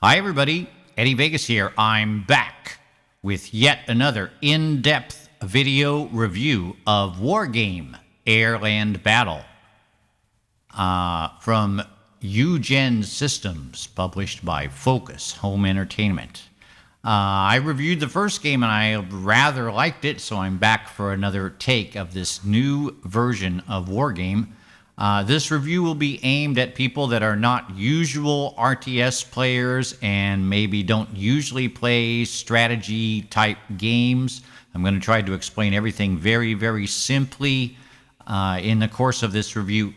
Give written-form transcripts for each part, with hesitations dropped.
Hi, everybody. Eddie Vegas here. I'm back with yet another in-depth video review of Wargame Airland Battle from Eugen Systems, published by Focus Home Entertainment. I reviewed the first game and I rather liked it, so I'm back for another take of this new version of Wargame. This review will be aimed at people that are not usual RTS players and maybe don't usually play strategy type games. I'm going to try to explain everything very, very simply in the course of this review.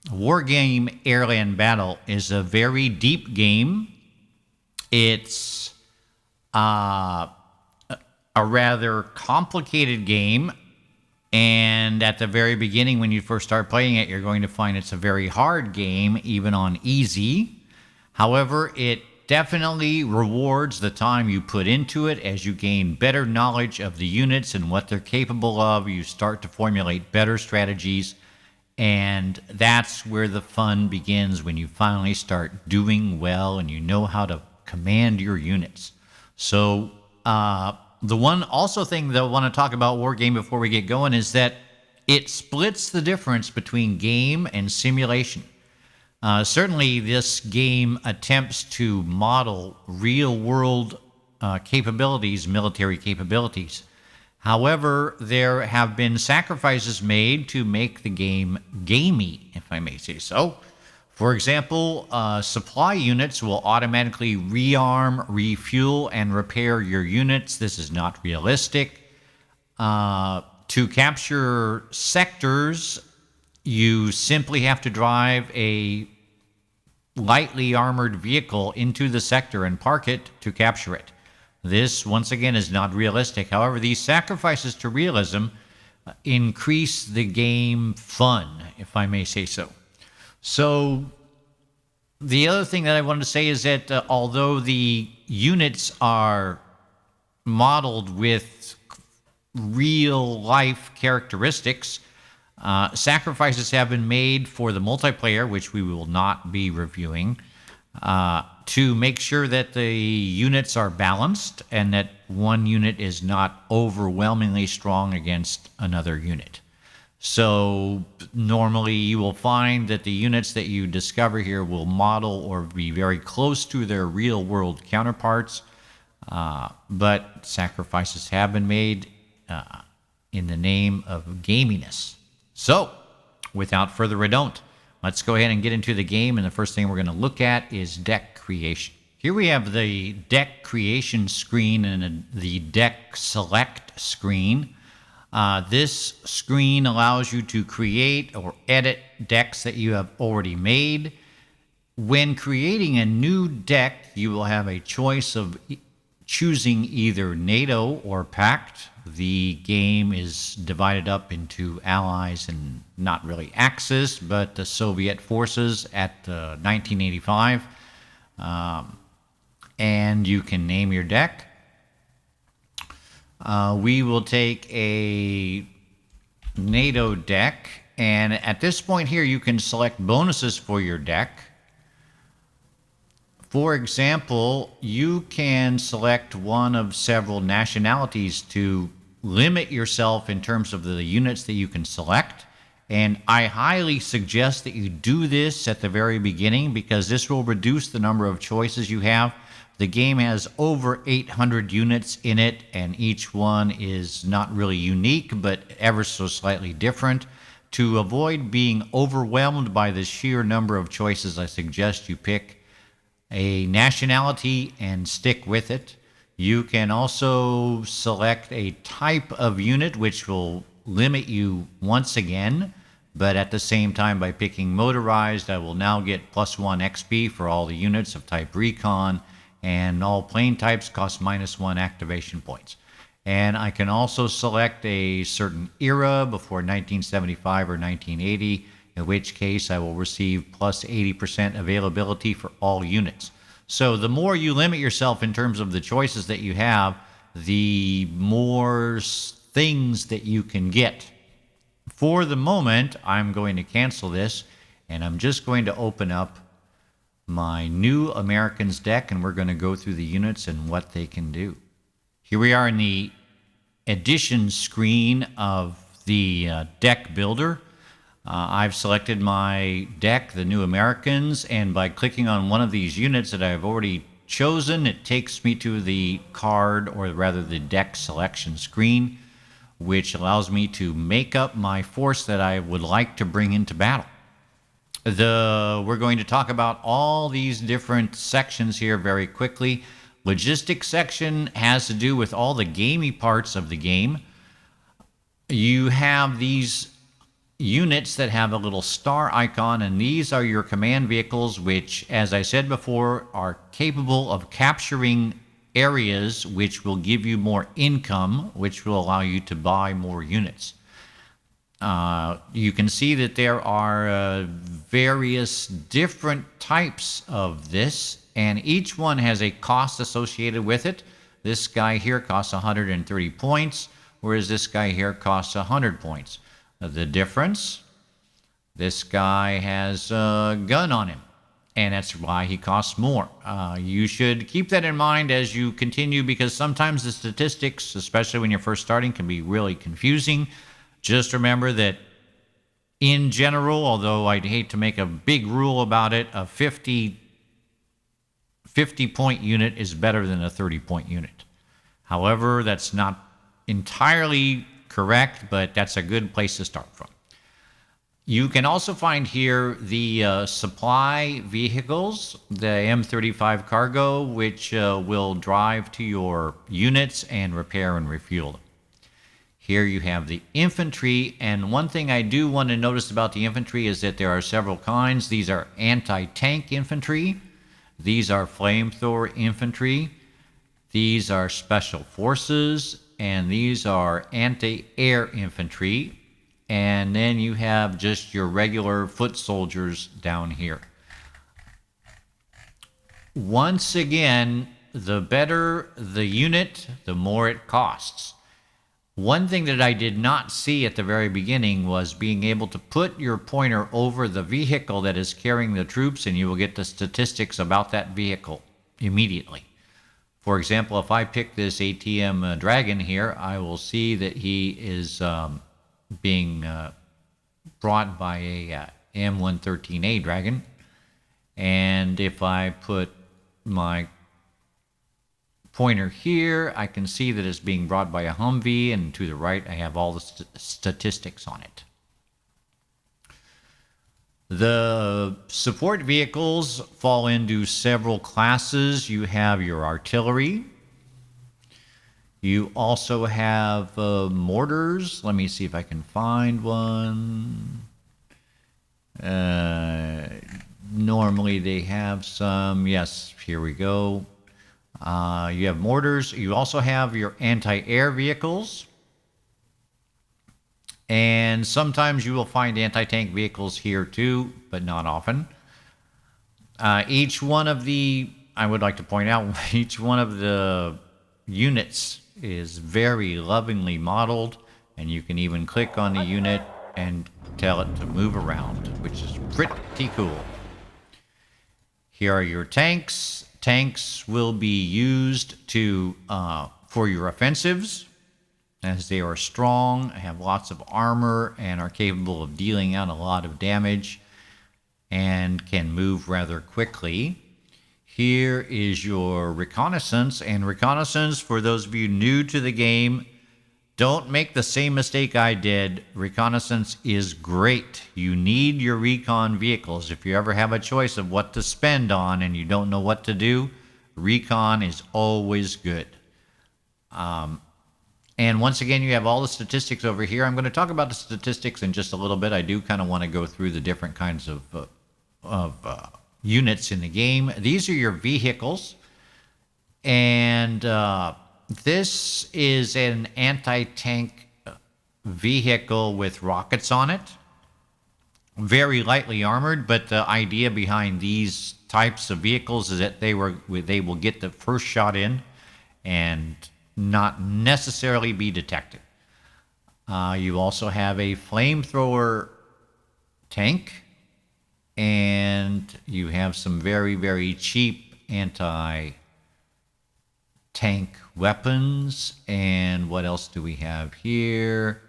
Wargame Airland Battle is a very deep game. It's a rather complicated game. And at the very beginning, when you first start playing it, you're going to find it's a very hard game, even on easy. However, it definitely rewards the time you put into it. As you gain better knowledge of the units and what they're capable of, you start to formulate better strategies. And that's where the fun begins, when you finally start doing well and you know how to command your units. So, the one also thing that I want to talk about Wargame before we get going is that it splits the difference between game and simulation. Certainly, this game attempts to model real-world capabilities, military capabilities. However, there have been sacrifices made to make the game gamey, if I may say so. For example, supply units will automatically rearm, refuel, and repair your units. This is not realistic. To capture sectors, you simply have to drive a lightly armored vehicle into the sector and park it to capture it. This, once again, is not realistic. However, these sacrifices to realism increase the game fun, if I may say so. So, the other thing that I wanted to say is that although the units are modeled with real-life characteristics, sacrifices have been made for the multiplayer, which we will not be reviewing, to make sure that the units are balanced and that one unit is not overwhelmingly strong against another unit. So normally you will find that the units that you discover here will model or be very close to their real-world counterparts, but sacrifices have been made in the name of gaminess. So, without further ado, let's go ahead and get into the game, and the first thing we're going to look at is deck creation. Here we have the deck creation screen and the deck select screen. This screen allows you to create or edit decks that you have already made. When creating a new deck, you will have a choice of choosing either NATO or Pact. The game is divided up into allies and not really Axis, but the Soviet forces at 1985. And you can name your deck. We will take a NATO deck, and at this point here you can select bonuses for your deck. For example, you can select one of several nationalities to limit yourself in terms of the units that you can select, and I highly suggest that you do this at the very beginning because this will reduce the number of choices you have. The game has over 800 units in it, and each one is not really unique, but ever so slightly different. To avoid being overwhelmed by the sheer number of choices, I suggest you pick a nationality and stick with it. You can also select a type of unit, which will limit you once again, but at the same time, by picking motorized, I will now get +1 XP for all the units of type Recon, and all plane types cost -1 activation points. And I can also select a certain era before 1975 or 1980, in which case I will receive +80% availability for all units. So the more you limit yourself in terms of the choices that you have, the more things that you can get. For the moment, I'm going to cancel this, and I'm just going to open up my New Americans deck, and we're going to go through the units and what they can do. Here we are in the edition screen of the deck builder. I've selected my deck, the New Americans, and by clicking on one of these units that I've already chosen, it takes me to the card, or rather the deck selection screen, which allows me to make up my force that I would like to bring into battle. We're going to talk about all these different sections here very quickly. Logistics section has to do with all the gamey parts of the game. You have these units that have a little star icon, and these are your command vehicles, which, as I said before, are capable of capturing areas, which will give you more income, which will allow you to buy more units. You can see that there are various different types of this, and each one has a cost associated with it. This guy here costs 130 points, whereas this guy here costs 100 points. The difference, this guy has a gun on him, and that's why he costs more. You should keep that in mind as you continue, because sometimes the statistics, especially when you're first starting, can be really confusing. Just remember that in general, although I'd hate to make a big rule about it, a 50-point unit is better than a 30-point unit. However, that's not entirely correct, but that's a good place to start from. You can also find here the supply vehicles, the M35 cargo, which will drive to your units and repair and refuel them. Here you have the infantry, and one thing I do want to notice about the infantry is that there are several kinds. These are anti-tank infantry. These are flamethrower infantry. These are special forces, and these are anti-air infantry. And then you have just your regular foot soldiers down here. Once again, the better the unit, the more it costs. One thing that I did not see at the very beginning was being able to put your pointer over the vehicle that is carrying the troops, and you will get the statistics about that vehicle immediately. For example, if I pick this ATM Dragon here, I will see that he is being brought by a M113A Dragon. And if I put my pointer here, I can see that it's being brought by a Humvee, and to the right I have all the statistics on it. The support vehicles fall into several classes. You have your artillery. You also have mortars. Let me see if I can find one. Normally they have some. Yes, here we go. You have mortars. You also have your anti-air vehicles. And sometimes you will find anti-tank vehicles here too, but not often. Each one of the, I would like to point out, each one of the units is very lovingly modeled, and you can even click on the unit and tell it to move around, which is pretty cool. Here are your tanks. Tanks will be used to for your offensives, as they are strong, have lots of armor, and are capable of dealing out a lot of damage, and can move rather quickly. Here is your Reconnaissance, and Reconnaissance, for those of you new to the game, don't make the same mistake I did. Reconnaissance is great. You need your recon vehicles. If you ever have a choice of what to spend on and you don't know what to do, recon is always good. And once again, you have all the statistics over here. I'm going to talk about the statistics in just a little bit. I do kind of want to go through the different kinds of units in the game. These are your vehicles. And this is an anti-tank vehicle with rockets on it. Very lightly armored, but the idea behind these types of vehicles is that they will get the first shot in and not necessarily be detected. You also have a flamethrower tank, And you have some very, very cheap anti-tank weapons. And what else do we have here?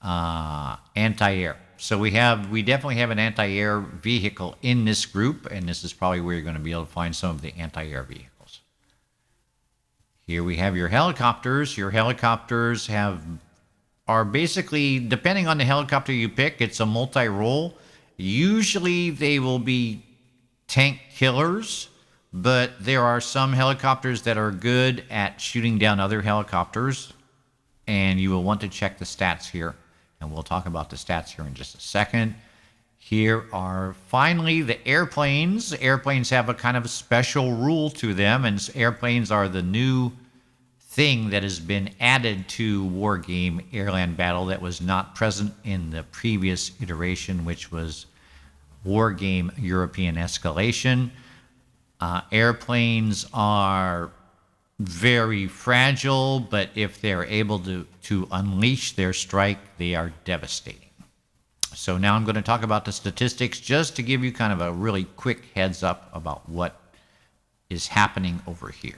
Anti-air. So we definitely have an anti-air vehicle in this group, and this is probably where you're going to be able to find some of the anti-air vehicles. Here we have your helicopters. Your helicopters are basically, depending on the helicopter you pick, it's a multi-role. Usually they will be tank killers, but there are some helicopters that are good at shooting down other helicopters, and you will want to check the stats here. And we'll talk about the stats here in just a second. Here are finally the airplanes. Airplanes have a kind of a special rule to them, and airplanes are the new thing that has been added to Wargame Airland Battle that was not present in the previous iteration, which was Wargame European Escalation. Airplanes are very fragile, but if they're able to unleash their strike, they are devastating. So now I'm going to talk about the statistics just to give you kind of a really quick heads up about what is happening over here.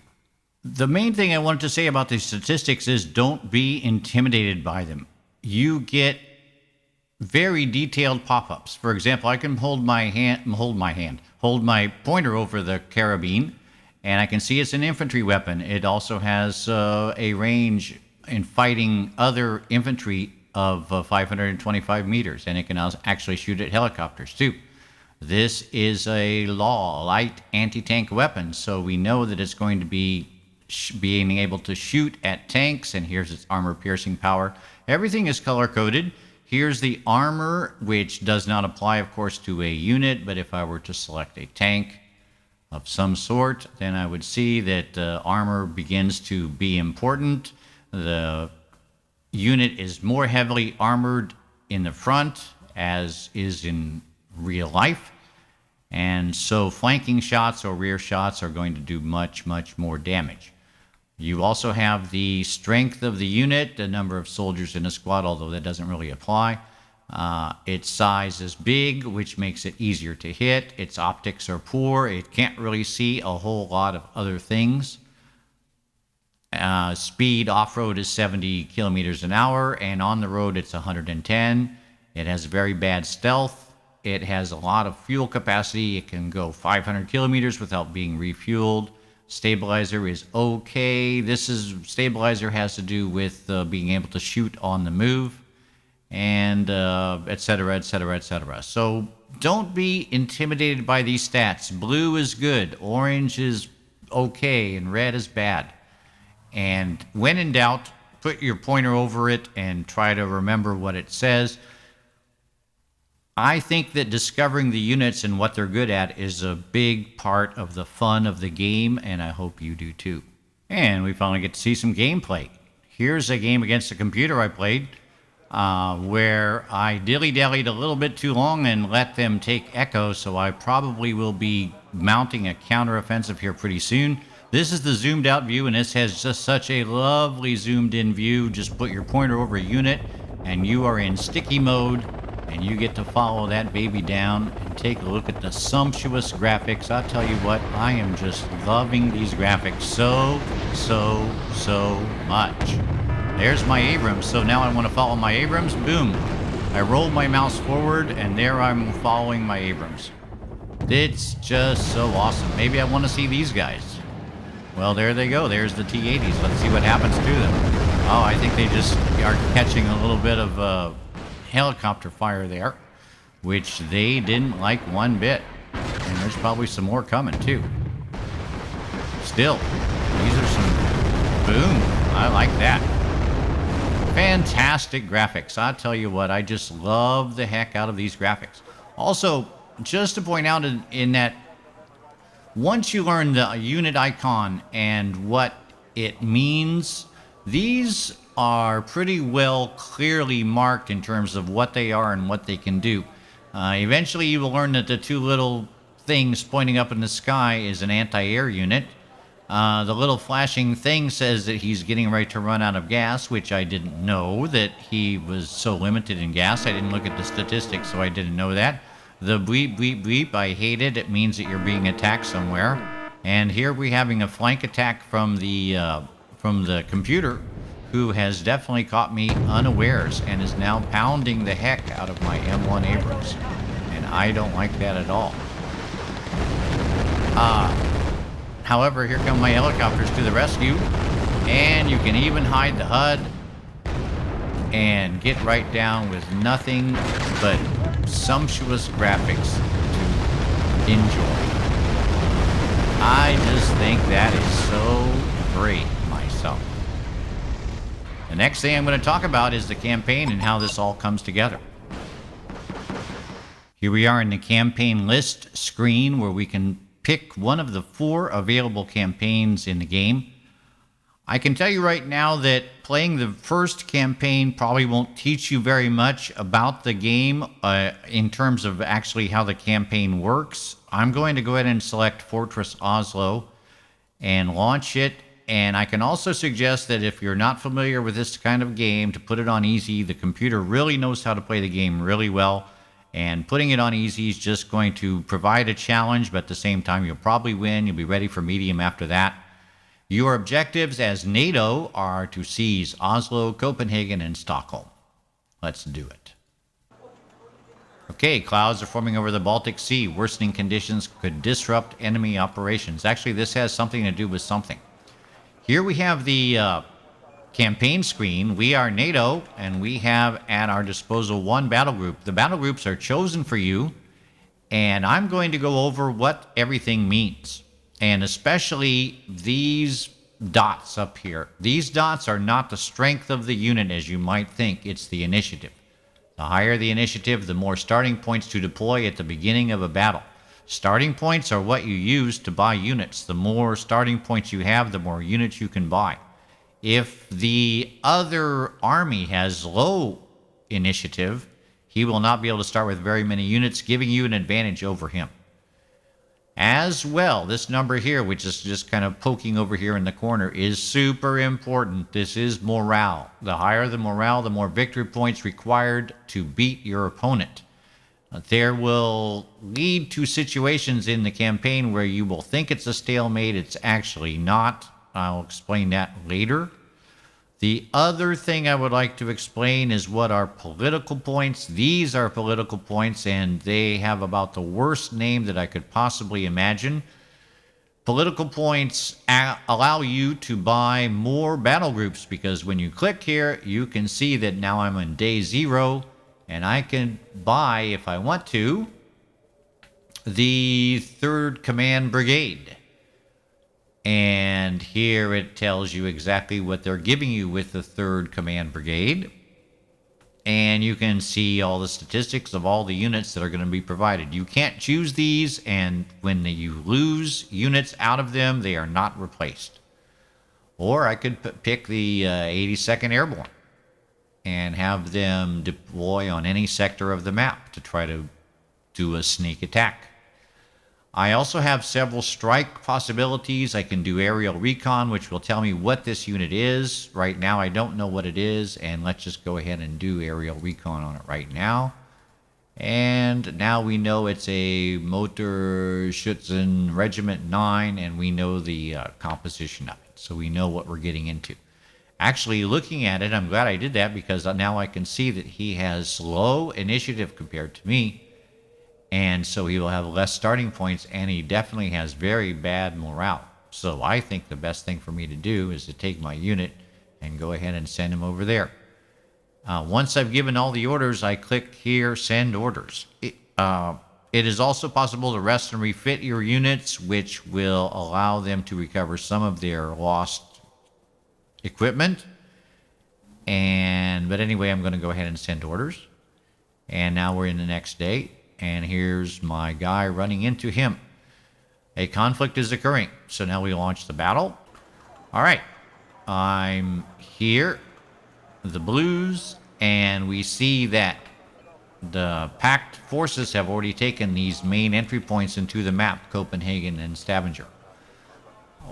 The main thing I wanted to say about these statistics is don't be intimidated by them. You get very detailed pop-ups. For example, I can hold my pointer over the carabine, and I can see it's an infantry weapon. It also has a range in fighting other infantry of 525 meters, and it can actually shoot at helicopters too. This is a light anti-tank weapon, so we know that it's going to be being able to shoot at tanks, and here's its armor-piercing power. Everything is color-coded. Here's the armor, which does not apply, of course, to a unit, but if I were to select a tank of some sort, then I would see that armor begins to be important. The unit is more heavily armored in the front, as is in real life, and so flanking shots or rear shots are going to do much, much more damage. You also have the strength of the unit, the number of soldiers in a squad, although that doesn't really apply. Its size is big, which makes it easier to hit. Its optics are poor. It can't really see a whole lot of other things. Speed off-road is 70 kilometers an hour, and on the road it's 110. It has very bad stealth. It has a lot of fuel capacity. It can go 500 kilometers without being refueled. Stabilizer is okay. Stabilizer has to do with being able to shoot on the move, and etc., etc., etc. So don't be intimidated by these stats. Blue is good, orange is okay, and red is bad. And when in doubt, put your pointer over it and try to remember what it says. I think that discovering the units and what they're good at is a big part of the fun of the game, and I hope you do too. And we finally get to see some gameplay. Here's a game against a computer I played where I dilly-dallied a little bit too long and let them take Echo, so I probably will be mounting a counteroffensive here pretty soon. This is the zoomed out view, and this has just such a lovely zoomed in view. Just put your pointer over a unit and you are in sticky mode, and you get to follow that baby down and take a look at the sumptuous graphics. I'll tell you what, I am just loving these graphics so much. There's my Abrams, so now I want to follow my Abrams. Boom. I roll my mouse forward, and there I'm following my Abrams. It's just so awesome. Maybe I want to see these guys. Well, there they go. There's the T-80s. Let's see what happens to them. Oh, I think they just are catching a little bit of helicopter fire there, which they didn't like one bit. And there's probably some more coming, too. Still, these are some... Boom. I like that. Fantastic graphics. I tell you what, I just love the heck out of these graphics. Also, just to point out in that once you learn the unit icon and what it means, these are pretty well clearly marked in terms of what they are and what they can do. Eventually you will learn that the two little things pointing up in the sky is an anti-air unit. The little flashing thing says that he's getting ready to run out of gas, which I didn't know that he was so limited in gas. I didn't look at the statistics, so I didn't know that. The bleep, bleep, bleep, I hate it. It means that you're being attacked somewhere. And here we're having a flank attack from the computer, who has definitely caught me unawares and is now pounding the heck out of my M1 Abrams. And I don't like that at all. However, here come my helicopters to the rescue. And you can even hide the HUD and get right down with nothing but sumptuous graphics to enjoy. I just think that is so great myself. The next thing I'm going to talk about is the campaign and how this all comes together. Here we are in the campaign list screen where we can pick one of the 4 available campaigns in the game. I can tell you right now that playing the first campaign probably won't teach you very much about the game in terms of actually how the campaign works. I'm going to go ahead and select Fortress Oslo and launch it. And I can also suggest that if you're not familiar with this kind of game, to put it on easy. The computer really knows how to play the game really well. And putting it on easy is just going to provide a challenge, but at the same time, you'll probably win. You'll be ready for medium after that. Your objectives as NATO are to seize Oslo, Copenhagen, and Stockholm. Let's do it. Okay, clouds are forming over the Baltic Sea. Worsening conditions could disrupt enemy operations. Actually, this has something to do with something. Here we have the campaign screen. We are NATO, and we have at our disposal 1 battle group. The battle groups are chosen for you, and I'm going to go over what everything means. And especially these dots up here. These dots are not the strength of the unit as you might think. It's the initiative. The higher the initiative, the more starting points to deploy at the beginning of a battle. Starting points are what you use to buy units. The more starting points you have, the more units you can buy. If the other army has low initiative, he will not be able to start with very many units, giving you an advantage over him. As well, this number here, which is just kind of poking over here in the corner, is super important. This is morale. The higher the morale, the more victory points required to beat your opponent. There will lead to situations in the campaign where you will think it's a stalemate. It's actually not. I'll explain that later. The other thing I would like to explain is what are political points. These are political points, and they have about the worst name that I could possibly imagine. Political points allow you to buy more battle groups, because when you click here, you can see that now I'm on day 0, and I can buy, if I want to, the 3rd Command Brigade. And here it tells you exactly what they're giving you with the 3rd Command Brigade. And you can see all the statistics of all the units that are going to be provided. You can't choose these, and when you lose units out of them, they are not replaced. Or I could pick the 82nd Airborne and have them deploy on any sector of the map to try to do a sneak attack. I also have several strike possibilities. I can do aerial recon, which will tell me what this unit is. Right now, I don't know what it is, and let's just go ahead and do aerial recon on it right now. And now we know it's a Motorschützen Regiment 9, and we know the composition of it. So we know what we're getting into. Actually, looking at it, I'm glad I did that, because now I can see that he has low initiative compared to me. And so he will have less starting points, and he definitely has very bad morale. So I think the best thing for me to do is to take my unit and go ahead and send him over there. Once I've given all the orders, I click here, Send Orders. It is also possible to rest and refit your units, which will allow them to recover some of their lost equipment. But anyway, I'm going to go ahead and send orders. And now we're in the next day. And here's my guy running into him. A conflict is occurring. So now we launch the battle. All right. I'm here. The blues. And we see that the packed forces have already taken these main entry points into the map, Copenhagen and Stavanger.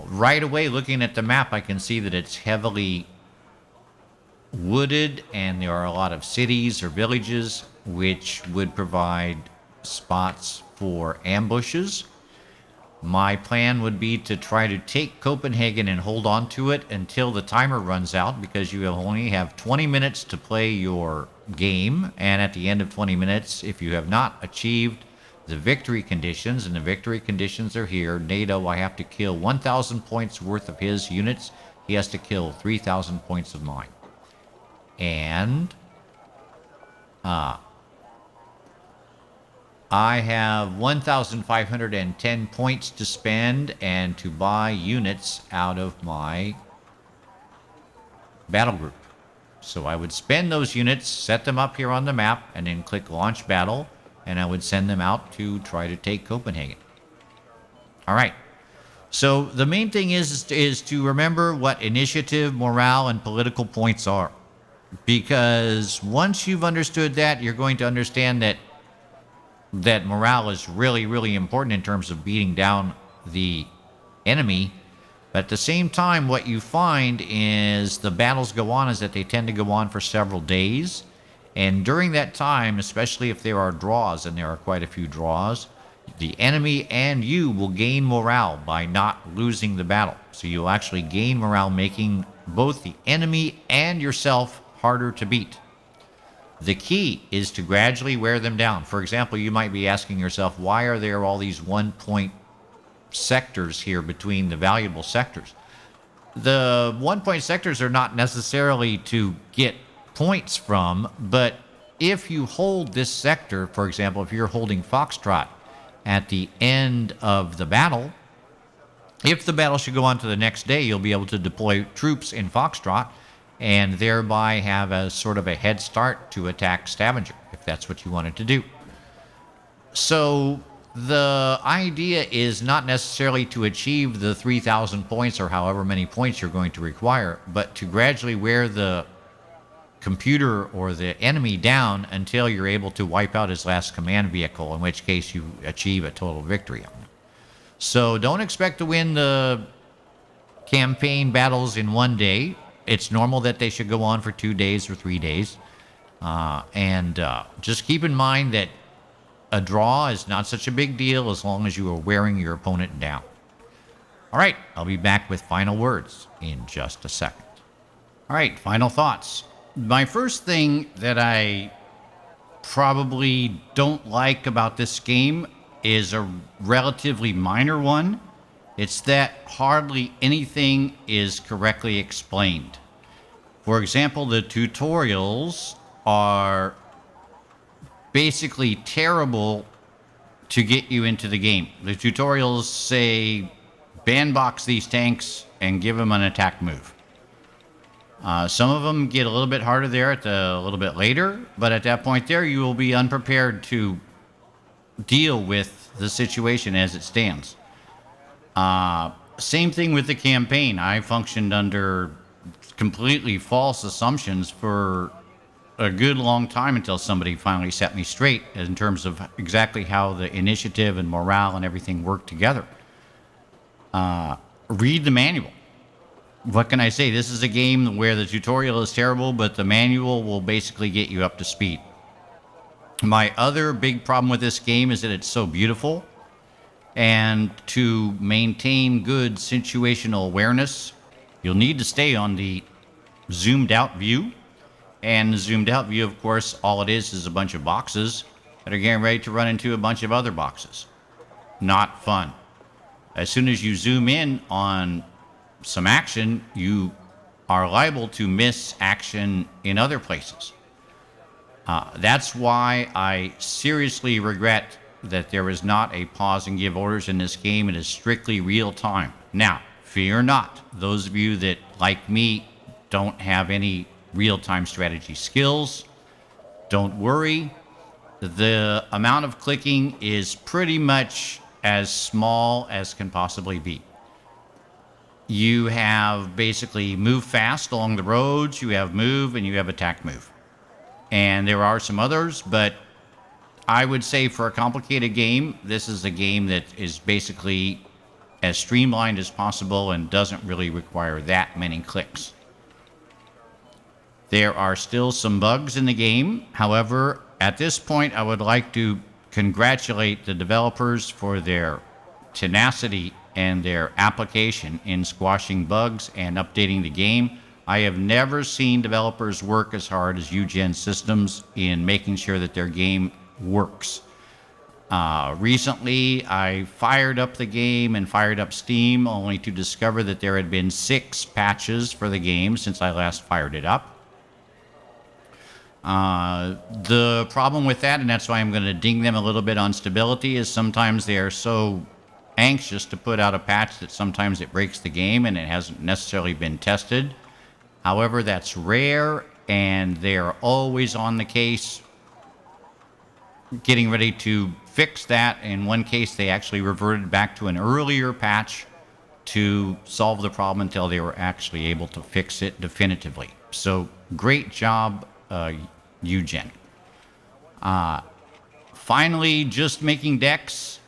Right away, looking at the map, I can see that it's heavily wooded, and there are a lot of cities or villages which would provide spots for ambushes. My plan would be to try to take Copenhagen and hold on to it until the timer runs out, because you only have 20 minutes to play your game. And at the end of 20 minutes, if you have not achieved the victory conditions, and the victory conditions are here, NATO, I have to kill 1,000 points worth of his units. He has to kill 3,000 points of mine. And I have 1,510 points to spend and to buy units out of my battle group. So I would spend those units, set them up here on the map, and then click Launch Battle, and I would send them out to try to take Copenhagen. All right. So the main thing is to remember what initiative, morale, and political points are. Because once you've understood that, you're going to understand that morale is really, really important in terms of beating down the enemy. But at the same time, what you find is the battles go on is that they tend to go on for several days. And during that time, especially if there are draws, and there are quite a few draws, the enemy and you will gain morale by not losing the battle. So you'll actually gain morale, making both the enemy and yourself harder to beat. The key is to gradually wear them down. For example, you might be asking yourself, why are there all these 1-point sectors here between the valuable sectors? The 1-point sectors are not necessarily to get points from, but if you hold this sector, for example, if you're holding Foxtrot at the end of the battle, if the battle should go on to the next day, you'll be able to deploy troops in Foxtrot and thereby have a sort of a head start to attack Stavanger, if that's what you wanted to do. So the idea is not necessarily to achieve the 3,000 points or however many points you're going to require, but to gradually wear the computer or the enemy down until you're able to wipe out his last command vehicle, in which case you achieve a total victory on him. So don't expect to win the campaign battles in one day. It's normal that they should go on for 2 days or 3 days. Just keep in mind that a draw is not such a big deal as long as you are wearing your opponent down. All right, I'll be back with final words in just a second. All right, final thoughts. My first thing that I probably don't like about this game is a relatively minor one. It's that hardly anything is correctly explained. For example, the tutorials are basically terrible to get you into the game. The tutorials say, bandbox these tanks and give them an attack move. Some of them get a little bit harder there a little bit later, but at that point there, you will be unprepared to deal with the situation as it stands. Same thing with the campaign. I functioned under completely false assumptions for a good long time until somebody finally set me straight in terms of exactly how the initiative and morale and everything work together. Read the manual. What can I say? This is a game where the tutorial is terrible, but the manual will basically get you up to speed. My other big problem with this game is that it's so beautiful. And to maintain good situational awareness, you'll need to stay on the zoomed out view. And the zoomed out view, of course, all it is a bunch of boxes that are getting ready to run into a bunch of other boxes. Not fun. As soon as you zoom in on some action, you are liable to miss action in other places. That's why I seriously regret that there is not a pause and give orders in this game. It is strictly real time. Now, fear not. Those of you that, like me, don't have any real-time strategy skills, don't worry. The amount of clicking is pretty much as small as can possibly be. You have basically move fast along the roads, you have move, and you have attack move. And there are some others, but I would say for a complicated game, this is a game that is basically as streamlined as possible and doesn't really require that many clicks. There are still some bugs in the game. However, at this point, I would like to congratulate the developers for their tenacity and their application in squashing bugs and updating the game. I have never seen developers work as hard as Eugen Systems in making sure that their game works. Recently, I fired up the game and fired up Steam only to discover that there had been 6 patches for the game since I last fired it up. The problem with that, and that's why I'm going to ding them a little bit on stability, is sometimes they are so anxious to put out a patch that sometimes it breaks the game and it hasn't necessarily been tested. However, that's rare, and they're always on the case getting ready to fix that. In one case, they actually reverted back to an earlier patch to solve the problem until they were actually able to fix it definitively. So great job, Eugen. Finally, just making decks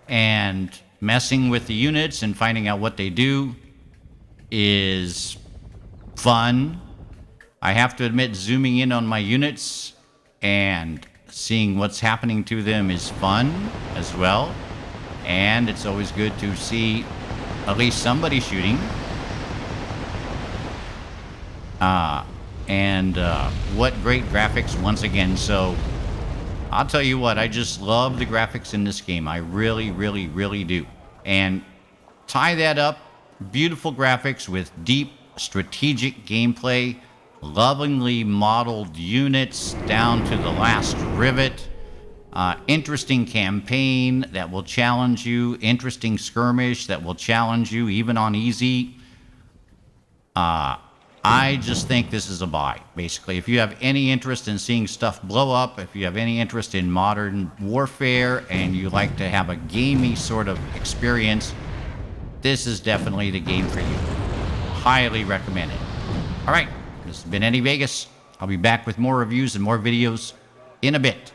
and messing with the units and finding out what they do is fun. I have to admit, zooming in on my units and seeing what's happening to them is fun as well. And it's always good to see at least somebody shooting. What great graphics once again. So I'll tell you what, I just love the graphics in this game. I really, really, really do. And tie that up, beautiful graphics with deep strategic gameplay, lovingly modeled units down to the last rivet, interesting campaign that will challenge you, interesting skirmish that will challenge you even on easy. I just think this is a buy, basically. If you have any interest in seeing stuff blow up, if you have any interest in modern warfare, and you like to have a gamey sort of experience, this is definitely the game for you. Highly recommend it. All right, this has been Eddie Vegas. I'll be back with more reviews and more videos in a bit.